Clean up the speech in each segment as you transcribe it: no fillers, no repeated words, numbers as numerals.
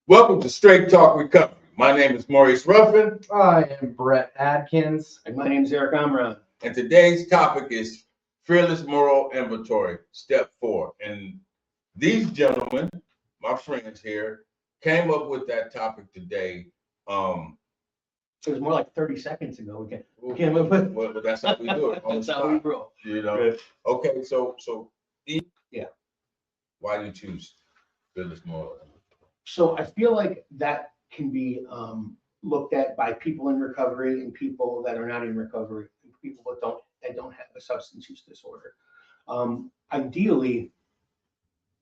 Welcome to Straight Talk Recovery. My name is Maurice Ruffin, I am Brett Adkins. And my name's Eric Amram. and today's topic is Fearless Moral Inventory, Step 4. And these gentlemen, my friends here, came up with that topic today. It was more like 30 seconds ago. We came up with. Well, that's how we do it. On the That's how we spot, roll. you know. Good. Okay, so Yeah. why do you choose Fearless Moral Inventory? So I feel like that can be looked at by people in recovery and people that are not in recovery, people that don't have a substance use disorder. Ideally,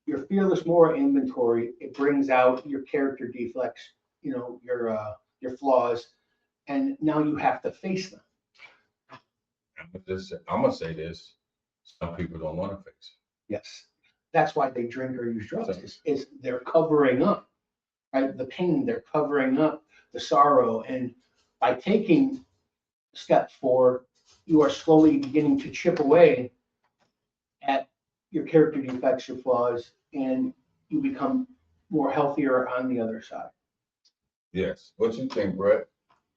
your fearless moral inventory, it brings out your character defects, your flaws, and now you have to face them. I'm gonna say this: some people don't want to face Yes. That's why they drink or use drugs, is they're covering up, right? The pain, they're covering up the sorrow. And by taking step 4, you are slowly beginning to chip away at your character defects, your flaws, and you become more healthier on the other side. it. Yes. What you think, Brett?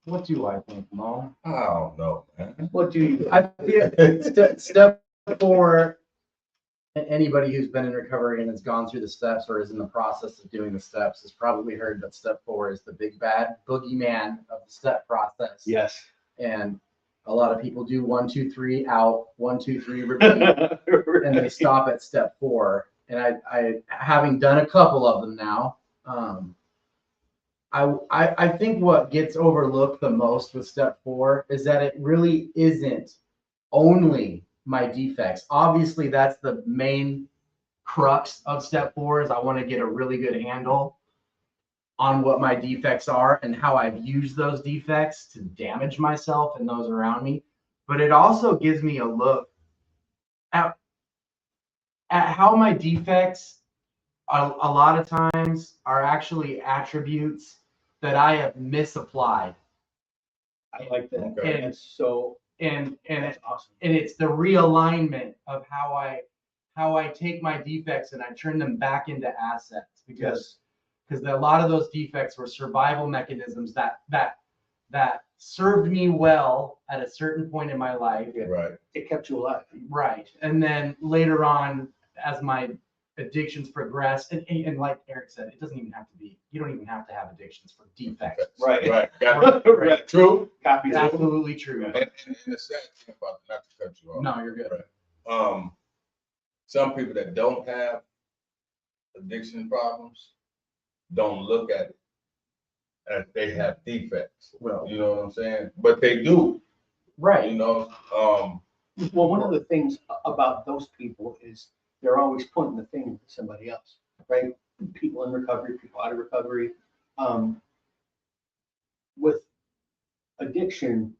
What do I think, Mo? I don't know, man. What do you? I feel step 4. Anybody who's been in recovery and has gone through the steps or is in the process of doing the steps has probably heard that step 4 is the big bad boogeyman of the step process. Yes. And a lot of people do 1, 2, 3 out, 1, 2, 3 repeat, and they stop at step 4. And I having done a couple of them now, I think what gets overlooked the most with step 4 is that it really isn't only my defects. Obviously, that's the main crux of step 4 is I want to get a really good handle on what my defects are and how I've used those defects to damage myself and those around me. But it also gives me a look at how my defects a lot of times are actually attributes that I have misapplied. I like that. Okay. And so And that's awesome. and it's the realignment of how I take my defects and I turn them back into assets because a lot of those defects were survival mechanisms that served me well at a certain point in my life. Yeah. Right. It kept you alive. Right. And then later on, as my addictions progress, and like Eric said, it doesn't even have to be, you don't even have to have addictions for defects. Right. Right. Got it. Right. True. Copies of Absolutely true. And the sad thing about not to cut you off. No, you're good. Right. Some people that don't have addiction problems don't look at it as they have defects. Well, You know what I'm saying? But they do. right. You know. Well, one of the things about those people is they're always pointing the finger at somebody else, right? People in recovery, people out of recovery. With addiction,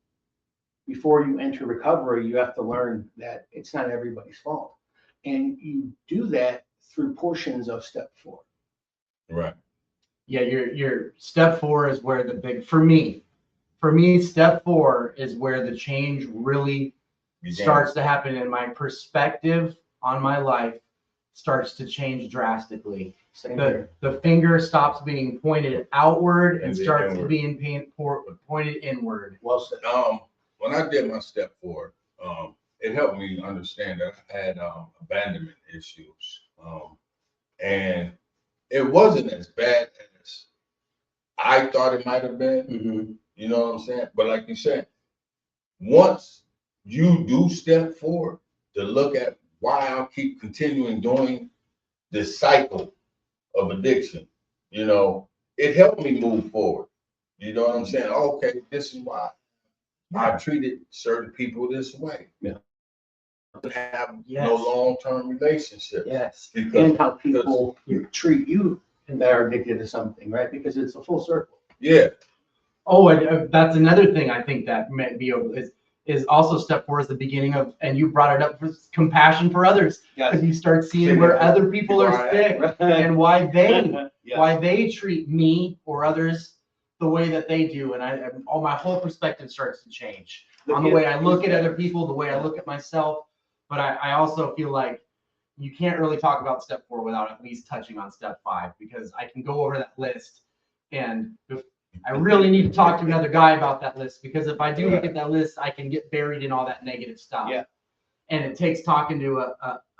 before you enter recovery, you have to learn that it's not everybody's fault. And you do that through portions of step 4. Right. Yeah, your step 4 is where the big for me, step 4 is where the change really starts to happen, and my perspective on my life starts to change drastically. Same here. The finger stops being pointed outward and And starts inward. being pointed inward. Well said. When I did my step 4, it helped me understand that I had abandonment issues, and it wasn't as bad as I thought it might have been. Mm-hmm. You know what I'm saying? But like you said, once you do step 4 to look at why I'll keep continuing doing this cycle of addiction, it helped me move forward. You know what I'm saying? Okay, this is why I treated certain people this way. Yeah. Have Yes. no long-term relationships. Yes. Because, And how people treat you that are addicted to something, right? Because it's a full circle. yeah, Oh, and that's another thing I think that may be is also step 4 is the beginning of, and you brought it up, for compassion for others, because you start seeing where other people are sick and why they treat me or others the way that they do, and all my whole perspective starts to change on the way I look at other people, the way I look at myself. But I also feel like you can't really talk about step 4 without at least touching on step 5, because I can go over that list And I really need to talk to another guy about that list, because if I do look at that list, I can get buried in all that negative stuff. Yeah. And it takes talking to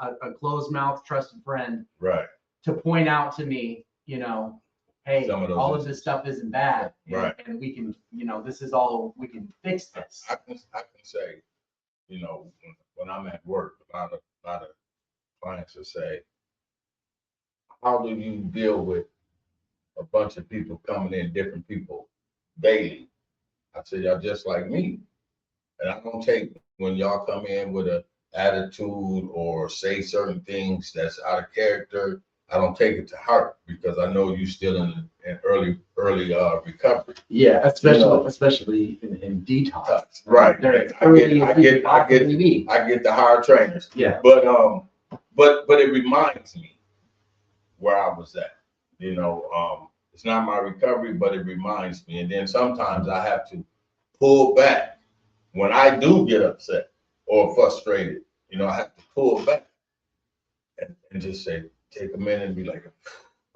a closed mouth, trusted friend Right. to point out to me, you know, hey, Some of those all of issues. this stuff isn't bad. Right. And we can, you know, this is all, we can fix this. I can say, you know, when I'm at work, a lot of clients will say, how do you deal with a bunch of people coming in, different people daily? I said, y'all just like me. And I don't take when y'all come in with a attitude or say certain things that's out of character, I don't take it to heart, because I know you still in early recovery. Yeah, especially You know. especially in detox. Right. They're I get the hard trainers. Yeah. But it reminds me where I was at. You know, it's not my recovery, but it reminds me. And then sometimes I have to pull back when I do get upset or frustrated. You know, I have to pull back and just say, take a minute and be like,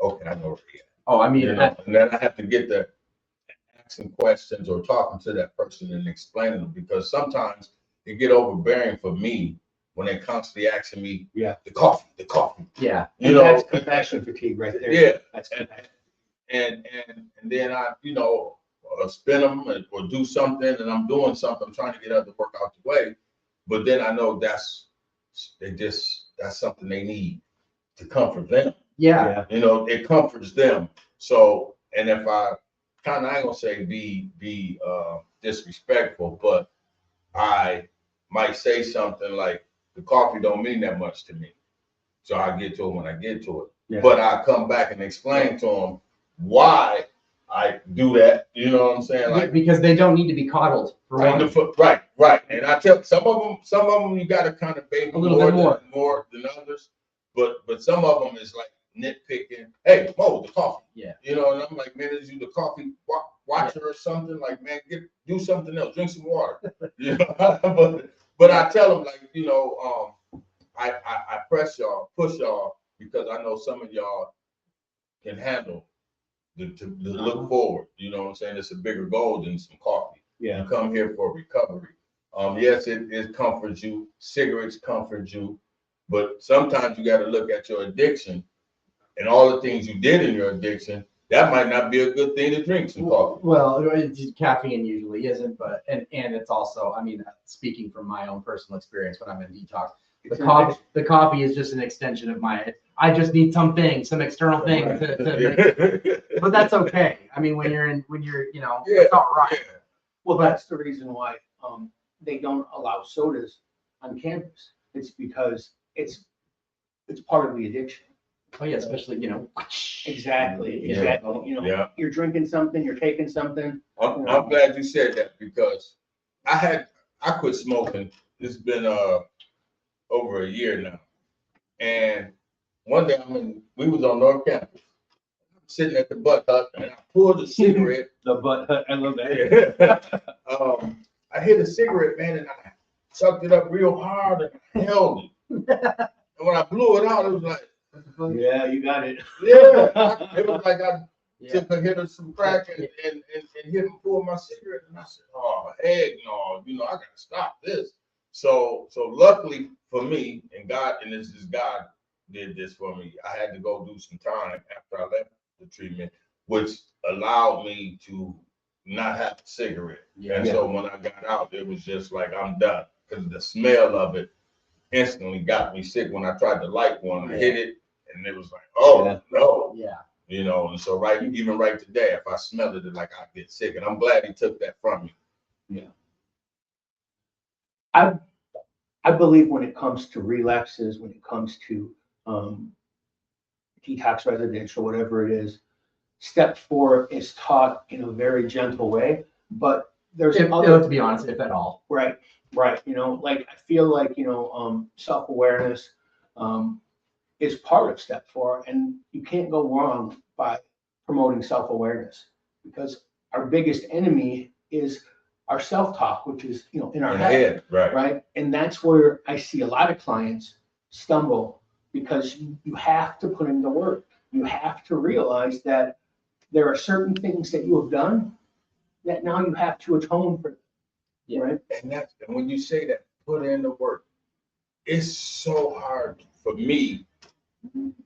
okay, I know where we at. Oh, I mean, You know, and then I have to get the asking questions or talking to that person and explaining them, because sometimes it get overbearing for me when they constantly asking me, the coffee. yeah. You know, that's compassion fatigue right there. Yeah. That's and then I, you know, spin them or do something, and I'm doing something, I'm trying to get other work out the way, but then I know that's something they need to comfort them. Yeah. You know, it comforts them. So, and if I kind of, I ain't gonna say be disrespectful, but I might say something like, the coffee don't mean that much to me. So I get to it when I get to it. Yeah. But I come back and explain to them why I do that. You know what I'm saying? Like, because they don't need to be coddled. For one. right. And I tell some of them you got to kind of baby A little bit more than others. But some of them is like nitpicking. Hey, Mo, the coffee. Yeah. You know, and I'm like, man, is you the coffee watcher or something? Like, man, do something else. Drink some water. You know, but I tell them, like, you know, I push y'all because I know some of y'all can handle to look forward. You know what I'm saying? It's a bigger goal than some coffee. Yeah. You come here for recovery. Yes, it comforts you. Cigarettes comfort you, but sometimes you got to look at your addiction and all the things you did in your addiction. That might not be a good thing to drink some coffee. Well, caffeine usually isn't, but and it's also, I mean, speaking from my own personal experience when I'm in detox, the coffee is just an extension of I just need some external thing to make, but that's okay. I mean, when you're you know, it's all right. Yeah. Well, that's the reason why they don't allow sodas on campus. It's because it's part of the addiction. Oh yeah, especially, you know. Exactly. You know, you're drinking something, you're taking something. I'm glad you said that, because I quit smoking. It's been over a year now, and one day we was on North Campus, sitting at the butt hut, and I pulled a cigarette. The butt hut, I love that. I hit a cigarette, man, and I sucked it up real hard and held it. And when I blew it out, it was like, yeah, you got it. Yeah, it was like I took a hit of some crack and hit and pulled my cigarette, and I said, oh, heck no, you know, I gotta stop this. So luckily for me, and this is God did this for me. I had to go do some time after I left the treatment, which allowed me to not have a cigarette. And so when I got out, it was just like, I'm done, because the smell of it instantly got me sick. When I tried to light one, I hit it, and it was like, oh no. Yeah. You know, and so even right today, if I smelled it, like I get sick. And I'm glad he took that from me. Yeah. I believe when it comes to relapses, when it comes to detox residential, whatever it is, step 4 is taught in a very gentle way, but there's to be honest, if at all. Right. You know, like I feel like, you know, self-awareness is part of step 4, and you can't go wrong by promoting self-awareness, because our biggest enemy is our self-talk, which is, you know, in our head. Right. And that's where I see a lot of clients stumble, because you have to put in the work. You have to realize that there are certain things that you have done that now you have to atone for. Yeah. Right? And when you say that, put in the work. It's so hard for me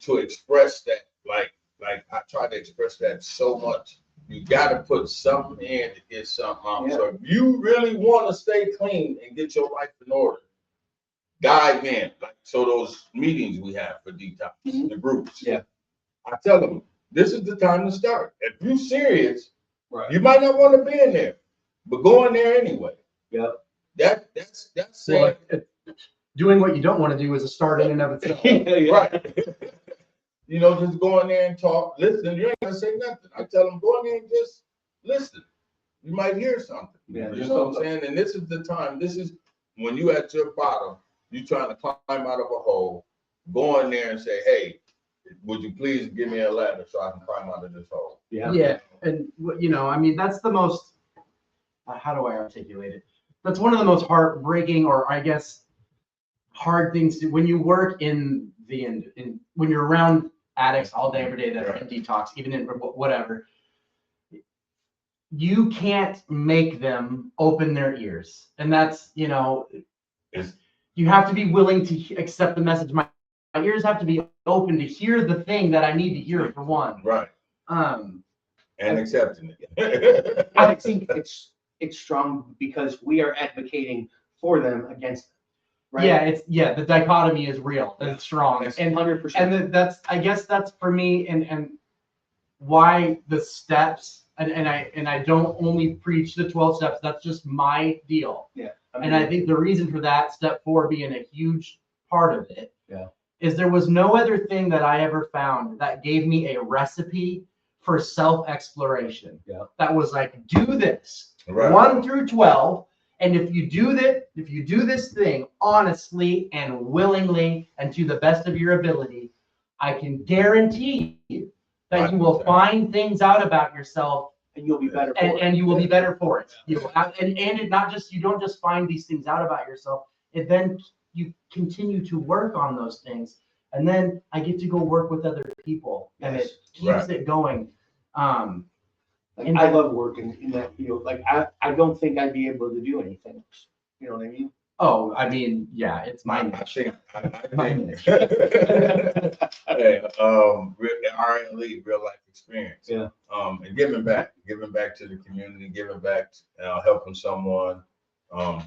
to express that. Like I try to express that so much. You got to put something in to get something out. Yeah. So if you really want to stay clean and get your life in order, dive in. Like so, those meetings we have for detox, the groups. Yeah. I tell them this is the time to start. If you're serious, Right. you might not want to be in there, but go in there anyway. Yep. That's Well, saying doing what you don't want to do is a start in and of itself. right. You know, just go in there and talk. Listen, you ain't gonna say nothing. I tell them go in there and just listen. You might hear something. Yeah, You know what I'm saying? And this is the time. This is when you at your bottom. You trying to climb out of a hole. Go in there and say, "Hey, would you please give me a ladder so I can climb out of this hole?" Yeah, and you know, I mean, that's the most. How do I articulate it? That's one of the most heartbreaking, or I guess, hard things to when you work in the end. When you're around addicts all day, every day that are in detox, even in whatever, you can't make them open their ears, and that's you have to be willing to accept the message. My ears have to be open to hear the thing that I need to hear for one. Right. Um, And accepting it. I think it's strong because we are advocating for them against them. Right? Yeah, the dichotomy is real. It's strong. And 100%. and that's I guess that's for me and why the steps and I don't only preach the 12 steps. That's just my deal. Yeah. And I think the reason for that, step 4 being a huge part of it, Yeah. is there was no other thing that I ever found that gave me a recipe for self-exploration. Yeah. That was like, do this, Right. 1 through 12. And if you do this thing honestly and willingly and to the best of your ability, I can guarantee you that you will find things out about yourself and you'll be better for it. and you will be better for it. You will have, and it not just, you don't just find these things out about yourself, and then you continue to work on those things. And then I get to go work with other people and it keeps it going. Like, I love working in that field. Like I don't think I'd be able to do anything else. You know what I mean? Oh, I mean, yeah, it's my niche. I My think niche. hey, RLE, real life experience. Yeah. And giving back to the community, giving back, helping someone,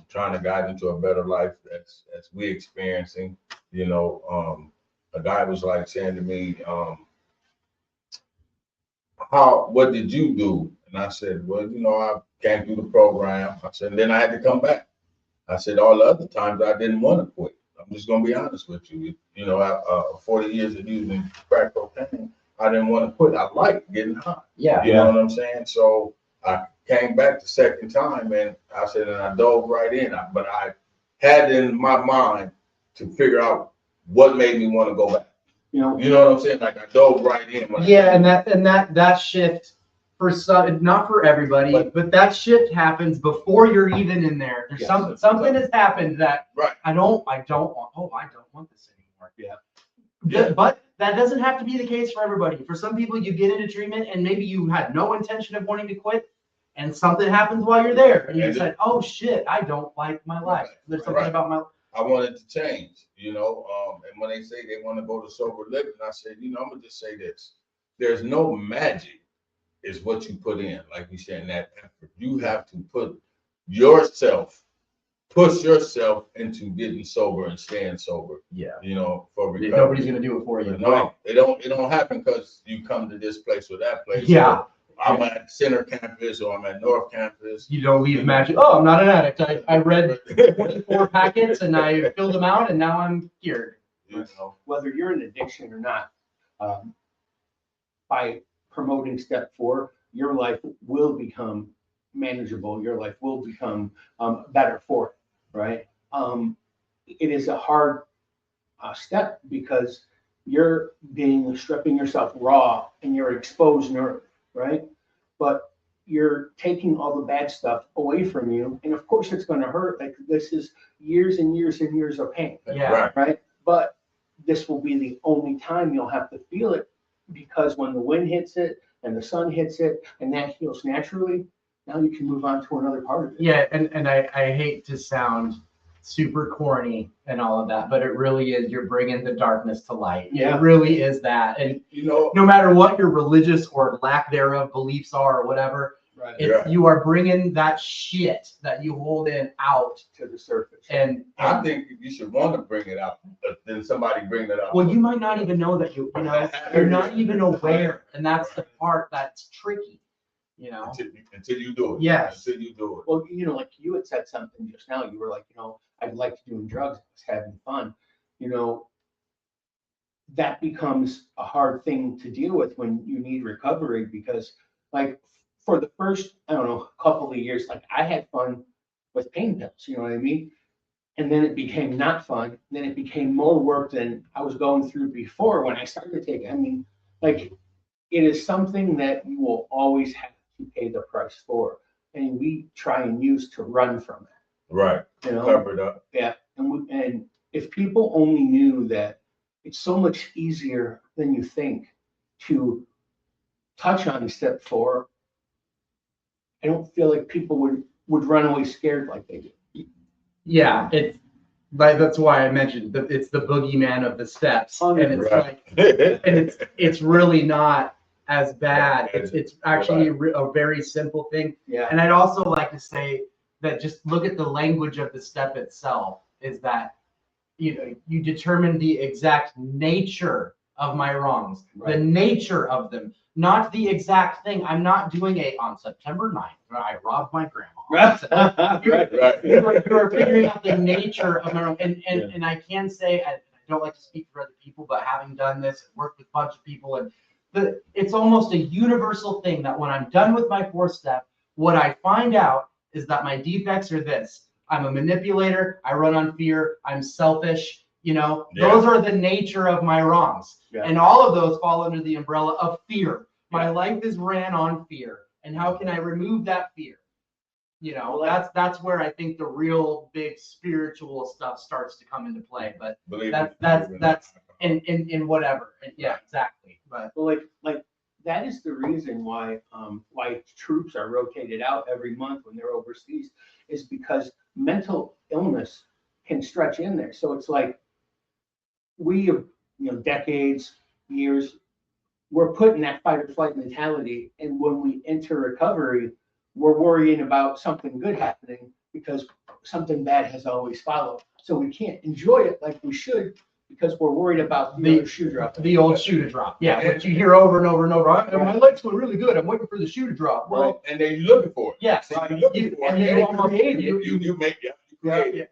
trying to guide them to a better life as we experiencing. You know, a guy was like saying to me, what did you do? And I said, well, I came through the program. I said, and then I had to come back. I said, all the other times I didn't want to quit. I'm just going to be honest with you. 40 years of using crack cocaine, I didn't want to quit. I liked getting high. Yeah. You know what I'm saying? So I came back the second time and I said, and I dove right in. But I had in my mind to figure out what made me want to go back. You know what I'm saying? Like I dove right in. And that shift for some, not for everybody, but that shift happens before you're even in there. There's something has happened that I don't want this anymore. Yeah. But that doesn't have to be the case for everybody. For some people, you get into treatment and maybe you had no intention of wanting to quit, and something happens while you're there, and you decide, oh shit, I don't like my life. There's something about my. I wanted to change, and when they say they want to go to sober living, I said, I'm gonna just say this: there's no magic. Is what you put in, like you said, in that effort. You have to push yourself into getting sober and staying sober. Yeah. For recovery. Nobody's gonna do it for you. No, it don't happen because you come to this place or that place. Yeah. I'm at Center Campus or I'm at North Campus. You don't leave magic. Oh, I'm not an addict. I read 24 packets and I filled them out and now I'm cured. Whether you're in addiction or not, by promoting step 4, your life will become manageable. Your life will become better for it, right? It is a hard step because you're stripping yourself raw and you're exposed nerve, right? But you're taking all the bad stuff away from you, and of course it's going to hurt. Like this is years and years and years of pain, right? But this will be the only time you'll have to feel it, because when the wind hits it and the sun hits it and that heals naturally, now you can move on to another part of it. Yeah, and I hate to sound super corny and all of that, but it really is, you're bringing the darkness to light. Yeah. It really is that. And You know, no matter what your religious or lack thereof beliefs are or whatever, Right. it's, you are bringing that shit that you hold in out To the surface. and I think you should want to bring it out, but then somebody bring it out. well, you might not even know that you know, you're not even aware, and that's the part that's tricky, you know. Until you do it. Yes. Until you do it. Well, you know, like you had said something just now, you were like, you know, I liked doing drugs, I was having fun. You know, that becomes a hard thing to deal with when you need recovery because, like, for the first, I don't know, couple of years, like I had fun with pain pills, you know what I mean? And then it became not fun. Then it became more work than I was going through before when I started taking. I mean, like, it is something that you will always have to pay the price for. And we try and use to run from it. Right. You know? Cover it up. Yeah. And if people only knew that it's so much easier than you think to touch on step 4, I don't feel like people would run away scared like they do. Yeah, it's like that's why I mentioned that it's the boogeyman of the steps, and it's Right. like, and it's really not as bad. It's actually a very simple thing. Yeah. And I'd also like to say that just look at the language of the step itself. Is that you determine the exact nature of my wrongs, the nature of them, not the exact thing. I'm not doing on September 9th, I robbed my grandma. Right. You're figuring out the nature of my wrong. And I can say, I don't like to speak for other people, but having done this, worked with a bunch of people, and it's almost a universal thing that when I'm done with my 4th step, what I find out is that my defects are this. I'm a manipulator. I run on fear. I'm selfish. Those are the nature of my wrongs. Yeah. And all of those fall under the umbrella of fear. My life is ran on fear. And how can I remove that fear? That's where I think the real big spiritual stuff starts to come into play. But that's in whatever. Yeah, exactly. But well, like that is the reason why troops are rotated out every month when they're overseas, is because mental illness can stretch in there. So it's like we have, decades, years, we're put in that fight or flight mentality. And when we enter recovery, we're worrying about something good happening because something bad has always followed. So we can't enjoy it like we should because we're worried about the shoe drop. The old shoe to drop. Yeah, which you hear over and over and over. My legs feel really good. I'm waiting for the shoe to drop. Well, right. And then you're looking for it. Yes. So you're looking for it. And you make it.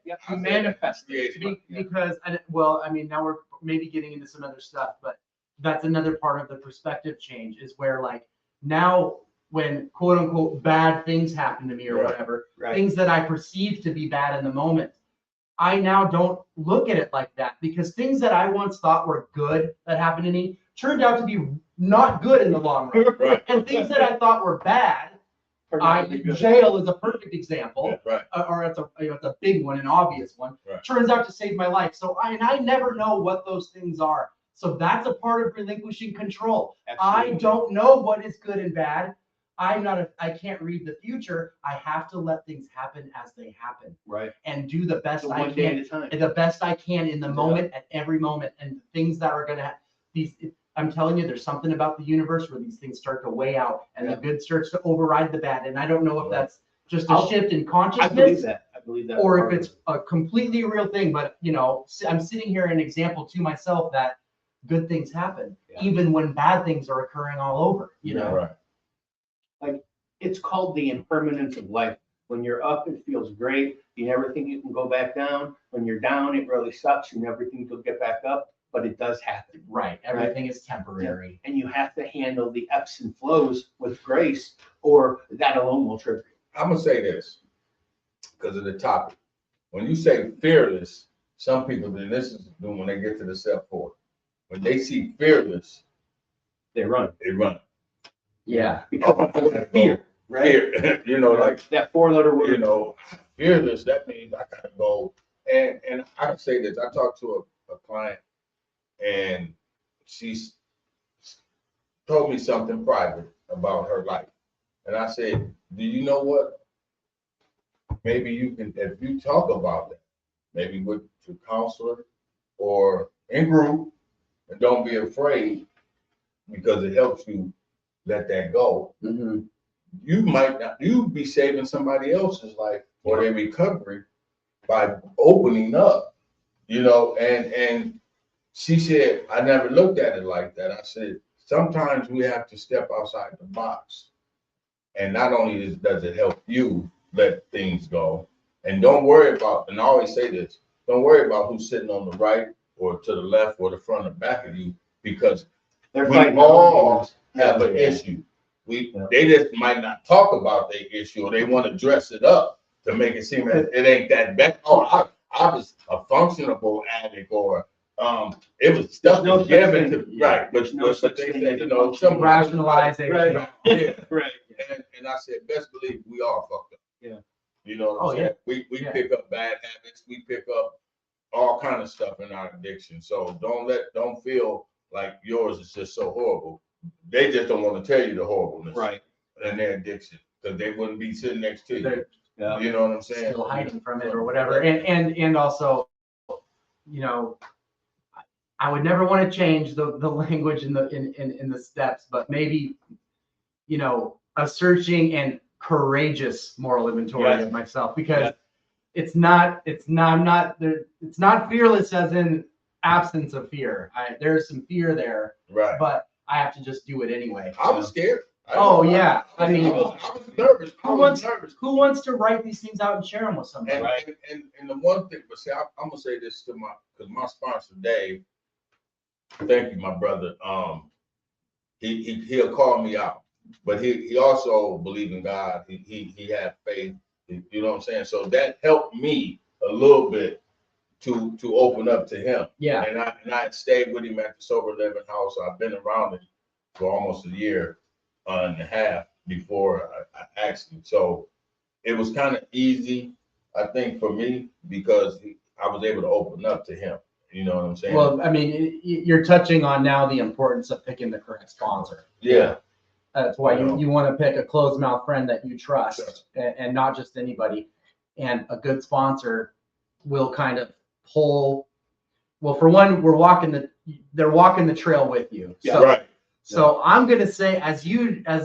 You manifest it. Because, now we're maybe getting into some other stuff, but that's another part of the perspective change is where, like, now when quote unquote bad things happen to me or whatever, things that I perceive to be bad in the moment, I now don't look at it like that, because things that I once thought were good that happened to me turned out to be not good in the long run. Right. And things that I thought were bad, jail is a perfect example, or it's a big one, an obvious one. Turns out to save my life. So I never know what those things are. So that's a part of relinquishing control. Absolutely. I don't know what is good and bad. I can't read the future. I have to let things happen as they happen. Right. And do the best I can. Day at a time. The best I can in the moment, at every moment. And things that are gonna I'm telling you, there's something about the universe where these things start to weigh out and the good starts to override the bad. And I don't know if that's just a shift in consciousness. I believe that. Or if it's a completely real thing. But I'm sitting here an example to myself that good things happen, even when bad things are occurring all over. Right. Like, it's called the impermanence of life. When you're up, it feels great. You never think you can go back down. When you're down, it really sucks. You never think you'll get back up, but it does happen. Right. Everything is temporary. And you have to handle the ebbs and flows with grace, or that alone will trip you. I'm going to say this because of the topic. When you say fearless, some people, then this is when they get to the step 4. When they see fearless, they run. Yeah. Because of fear. Right. Fear. Like that 4-letter word. Fearless, that means I gotta go. And I can say this. I talked to a client, and she's told me something private. about her life. And I said, do you know what? Maybe you can, if you talk about that, maybe with your counselor or in group, and don't be afraid because it helps you let that go. Mm-hmm. You might not, you'd be saving somebody else's life or their recovery by opening up, and she said, I never looked at it like that. I said, sometimes we have to step outside the box. And not only does it help you let things go, and don't worry about, and I always say this, don't worry about who's sitting on the right or to the left or the front or back of you, because They're we fighting all over have an issue. They just might not talk about their issue, or they want to dress it up to make it seem as it ain't that bad. Oh, I was a functionable addict, or it was stuff no was given such to right, but they say, some Rationalize it. right, yeah. Right. And I said, best believe we all fucked up. Yeah. You know what I'm saying? We pick up bad habits, we pick up all kind of stuff in our addiction. So don't feel like yours is just so horrible. They just don't want to tell you the horribleness in their addiction, because they wouldn't be sitting next to you. Yeah. You know what I'm saying? Still hiding from it or whatever. And also, I would never want to change the language in the steps, but maybe, a searching and courageous moral inventory of myself, because it's not fearless as in absence of fear. There's some fear there, Right. but I have to just do it anyway. I was scared. I was nervous. Who wants to write these things out and share them with somebody? And the one thing, but see, I'm gonna say this to because my sponsor Dave, thank you, my brother. He'll call me out, but he also believed in God. He had faith. You know what I'm saying? So that helped me a little bit to open up to him. Yeah. And I stayed with him at the sober living house. I've been around it for almost a year and a half before I asked him. So it was kind of easy, I think, for me, because I was able to open up to him. You know what I'm saying? Well, I mean, you're touching on now the importance of picking the correct sponsor. Yeah. That's why you want to pick a closed mouth friend that you trust, and not just anybody. And a good sponsor will kind of pull. Well, for one, they're walking the trail with you. Yeah. Right. So I'm gonna say, as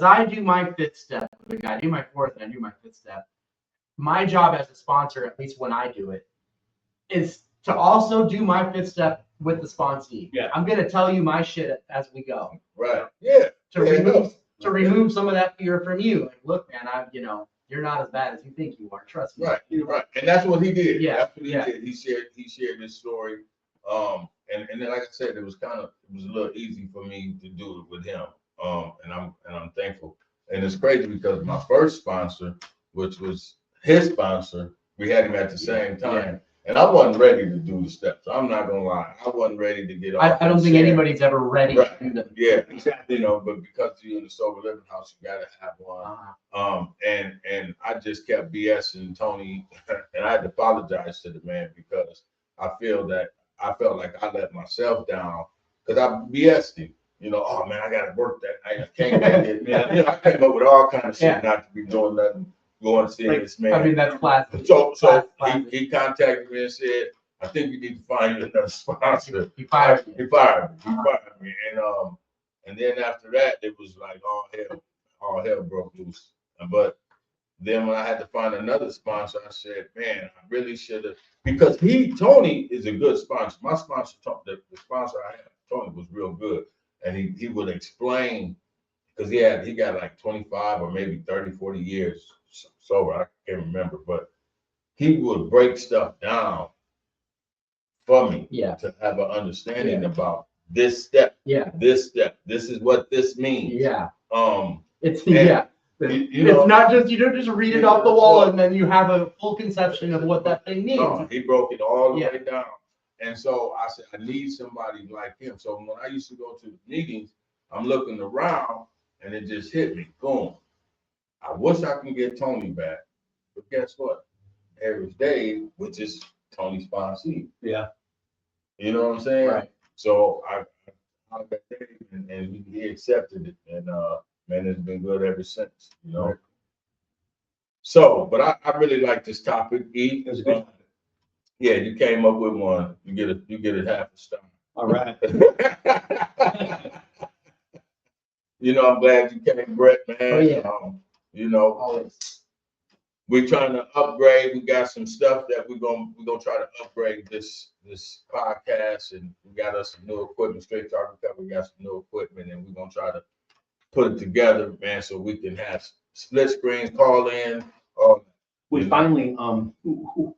I do my fifth step, I do my fourth and I do my fifth step. My job as a sponsor, at least when I do it, is to also do my fifth step with the sponsee. Yeah. I'm gonna tell you my shit as we go. Right. Yeah. To remove some of that fear from you. Like, look, man, you're not as bad as you think you are. Trust me. Right. Right. And that's what he did. Yeah. That's what he did. He shared this story. And then, like I said, it was a little easy for me to do it with him. And I'm thankful. And it's crazy because my first sponsor, which was his sponsor, we had him at the same time. Yeah. And I wasn't ready to do the steps. I'm not gonna lie. I wasn't ready to get off. I don't think anybody's ever ready to do them. Yeah, exactly. But because you're in the sober living house, you gotta have one. And I just kept BSing Tony, and I had to apologize to the man because I felt like I let myself down because I BS'd him. Oh man, I gotta work that. I can't get it. I came up with all kinds of shit not to be doing nothing. Going to see this man. I mean, that's classic. So he contacted me and said, I think you need to find you another sponsor. He fired me. And then after that, it was like all hell broke loose. But then when I had to find another sponsor, I said, man, I really should have, because Tony is a good sponsor. My sponsor, the sponsor I had, Tony, was real good. And he would explain, because he got like 25 or maybe 30, 40 years sober. I can't remember, but he would break stuff down for me to have an understanding about this step. Yeah. This step. This is what this means. Yeah. It's it's not just, you don't just read it off the wall and then you have a full conception of what that thing means. No, he broke it all the way down. And so I said, I need somebody like him. So when I used to go to the meetings, I'm looking around and it just hit me. Boom. I wish I can get Tony back. But guess what? There's Dave, which is Tony's sponsee. Yeah. You know what I'm saying? Right. So I got Dave and he accepted it. And man, it's been good ever since, you know. So, but I really like this topic. E, It was a good. yeah, you came up with one. You get it half a star. All right. You know, I'm glad you came, Brett, man. Oh, yeah. You know, Always. we're trying to upgrade. We got some stuff that we're gonna try to upgrade this podcast, and we got us some new equipment. Straight Talk Recovery, we got some new equipment, and we're gonna try to put it together, man, so we can have split screens, call in. We finally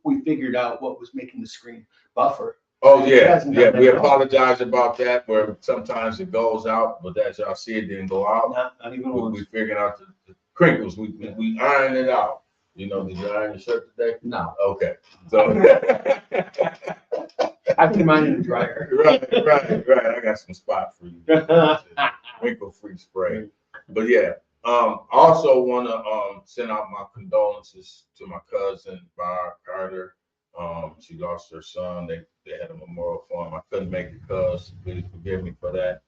we figured out what was making the screen buffer. Oh yeah, hasn't done yeah. that We at all. apologize about that. Where sometimes it goes out, but as y'all see, it didn't go out. Not even We once. figured out the crinkles. We ironed it out. You know, did you iron your shirt today? No. Okay. So I put mine in the dryer. right. I got some spot for you. Wrinkle-free spray. But yeah, also want to send out my condolences to my cousin Bar Carter. She lost her son. They had a memorial for him. I couldn't make it, cuz please forgive me for that.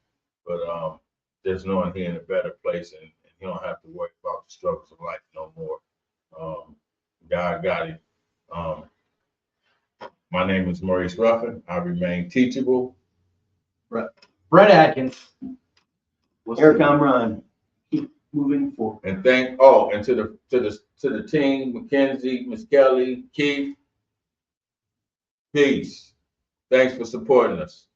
But there's knowing he in a better place, and he don't have to worry about the struggles of life no more. God got him. My name is Maurice Ruffin. I remain teachable. Brett Atkins. Eric Amron. Keep moving forward. And and to the team, Mackenzie, Miss Kelly, Keith. Peace. Thanks for supporting us.